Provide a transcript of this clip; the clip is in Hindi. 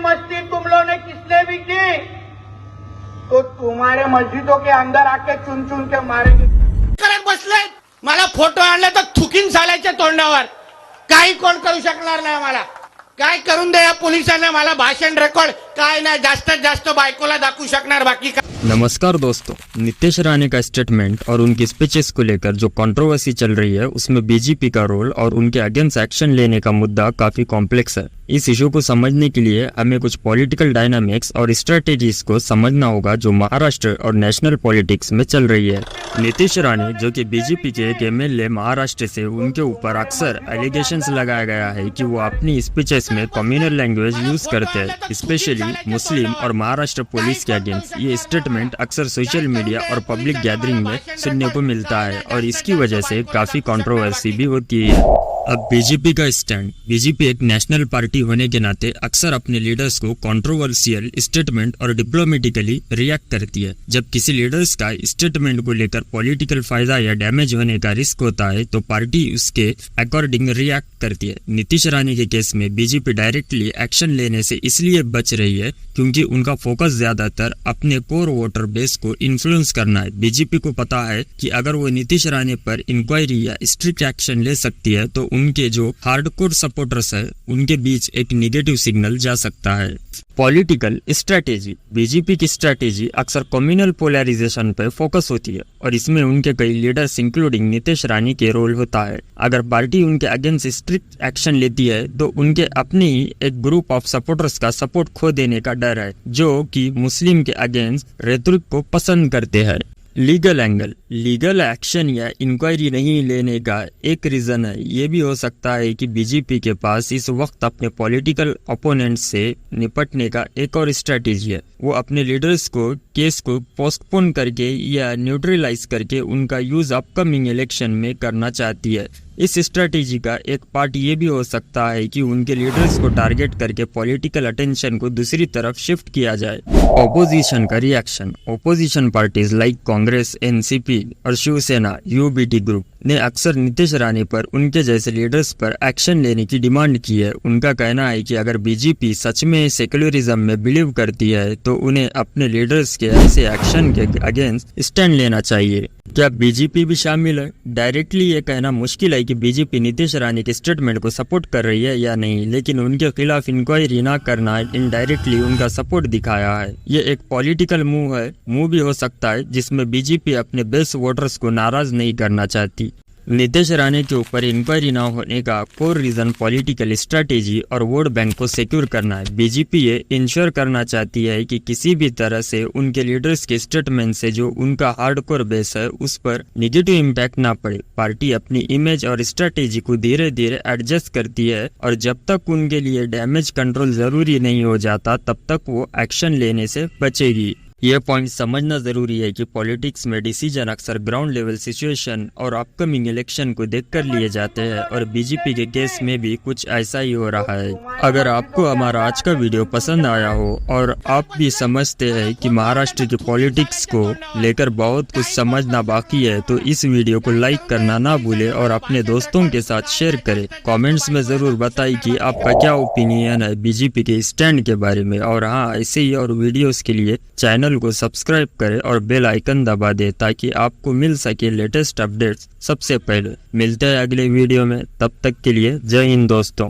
मस्ती तुम लोगों ने किसने भी की तो तुम्हारे मस्जिदों के अंदर आके चुन चुन के मारेंगे करत बसले। मला फोटो आणले तर थुकीन सालायच्या तोंडावर काही कोण करू शकणार नाही। मला काय करून दे या पोलिसांना, मला भाषण रेकॉर्ड काय नाही, जास्तीत जास्त बायकोला दाखवू शकणार, बाकी काय। नमस्कार दोस्तों, नीतीश राणे का स्टेटमेंट और उनकी स्पीचेस को लेकर जो कंट्रोवर्सी चल रही है उसमें बीजेपी का रोल और उनके अगेंस्ट एक्शन लेने का मुद्दा काफी कॉम्प्लेक्स है। इस इशू को समझने के लिए हमें कुछ पॉलिटिकल डायनामिक्स और स्ट्रेटेजीज को समझना होगा जो महाराष्ट्र और नेशनल पॉलिटिक्स में चल रही है। नीतीश राणे जो कि बीजेपी के एक एमएलए महाराष्ट्र से, उनके ऊपर अक्सर एलिगेशंस लगाया गया है कि वो अपनी स्पीचेस में कम्युनल लैंग्वेज यूज करते हैं, स्पेशली मुस्लिम और महाराष्ट्र पुलिस के अगेंस्ट। ये स्टेटमेंट अक्सर सोशल मीडिया और पब्लिक गैदरिंग में सुनने को मिलता है और इसकी वजह से काफी कंट्रोवर्सी भी होती है। अब बीजेपी का स्टैंड, बीजेपी एक नेशनल पार्टी होने के नाते अक्सर अपने लीडर्स को कंट्रोवर्शियल स्टेटमेंट और डिप्लोमेटिकली रिएक्ट करती है। जब किसी लीडर्स का स्टेटमेंट को लेकर पॉलिटिकल फायदा या डैमेज होने का रिस्क होता है तो पार्टी उसके अकॉर्डिंग रिएक्ट करती है। नीतीश राणे के केस में बीजेपी डायरेक्टली एक्शन लेने से इसलिए बच रही है क्योंकि उनका फोकस ज्यादातर अपने कोर वोटर बेस को इन्फ्लुएंस करना है। बीजेपी को पता है कि अगर वो नीतीश राणे पर इंक्वायरी या स्ट्रिक्ट एक्शन ले सकती है तो उनके जो हार्डकोर सपोर्टर्स है उनके बीच एक नेगेटिव सिग्नल जा सकता है। पॉलिटिकल स्ट्रेटेजी, बीजेपी की स्ट्रेटेजी अक्सर कम्युनल पोलराइजेशन पर फोकस होती है और इसमें उनके कई लीडर्स इंक्लूडिंग नीतीश राणे के रोल होता है। अगर पार्टी उनके अगेंस्ट स्ट्रिक्ट एक्शन लेती है तो उनके अपने ही एक ग्रुप ऑफ सपोर्टर्स का सपोर्ट खो देने का डर है जो कि मुस्लिम के अगेंस्ट रेटोरिक को पसंद करते हैं। लीगल एंगल, लीगल एक्शन या इंक्वायरी नहीं लेने का एक रीजन है। ये भी हो सकता है कि बीजेपी के पास इस वक्त अपने पॉलिटिकल ओपोनेंट से निपटने का एक और स्ट्रेटेजी है। वो अपने लीडर्स को केस को पोस्टपोन करके या न्यूट्रलाइज करके उनका यूज अपकमिंग इलेक्शन में करना चाहती है। इस स्ट्रेटेजी का एक पार्ट ये भी हो सकता है कि उनके लीडर्स को टारगेट करके पॉलिटिकल अटेंशन को दूसरी तरफ शिफ्ट किया जाए। ऑपोजिशन का reaction, opposition parties like Congress, NCP और शिवसेना यूबीटी ग्रुप ने अक्सर नीतीश राणे पर, उनके जैसे लीडर्स पर एक्शन लेने की डिमांड की है। उनका कहना है कि अगर बीजेपी सच में सेक्युलरिज्म में बिलीव करती है तो उन्हें अपने लीडर्स के ऐसे एक्शन के अगेंस्ट स्टैंड लेना चाहिए। क्या बीजेपी भी शामिल है? डायरेक्टली ये कहना मुश्किल है कि बीजेपी नीतीश राणे के स्टेटमेंट को सपोर्ट कर रही है या नहीं, लेकिन उनके खिलाफ इंक्वायरी ना करना इनडायरेक्टली उनका सपोर्ट दिखाया है। ये एक पॉलिटिकल मूव भी हो सकता है जिसमें बीजेपी अपने बेस वोटर्स को नाराज नहीं करना चाहती। नीतीश राणे के ऊपर इंक्वायरी ना होने का कोर रीजन पॉलिटिकल स्ट्रेटेजी और वोट बैंक को सिक्योर करना है। बीजेपी ये इंश्योर करना चाहती है कि किसी भी तरह से उनके लीडर्स के स्टेटमेंट से जो उनका हार्डकोर बेस है उस पर नेगेटिव इम्पैक्ट ना पड़े। पार्टी अपनी इमेज और स्ट्रेटेजी को धीरे धीरे एडजस्ट करती है और जब तक उनके लिए डैमेज कंट्रोल जरूरी नहीं हो जाता तब तक वो एक्शन लेने से बचेगी। यह पॉइंट समझना जरूरी है कि पॉलिटिक्स में डिसीजन अक्सर ग्राउंड लेवल सिचुएशन और अपकमिंग इलेक्शन को देखकर लिए जाते हैं और बीजेपी के केस में भी कुछ ऐसा ही हो रहा है। अगर आपको हमारा आज का वीडियो पसंद आया हो और आप भी समझते हैं कि महाराष्ट्र की पॉलिटिक्स को लेकर बहुत कुछ समझना बाकी है तो इस वीडियो को लाइक करना ना भूले और अपने दोस्तों के साथ शेयर करें। कमेंट्स में जरूर बताइए कि आपका क्या ओपिनियन है बीजेपी के स्टैंड के बारे में। और हाँ, ऐसे ही और वीडियोस के लिए चैनल को सब्सक्राइब करें और बेल आइकन दबा दें ताकि आपको मिल सके लेटेस्ट अपडेट्स सबसे पहले। मिलते हैं अगले वीडियो में, तब तक के लिए जय हिंद दोस्तों।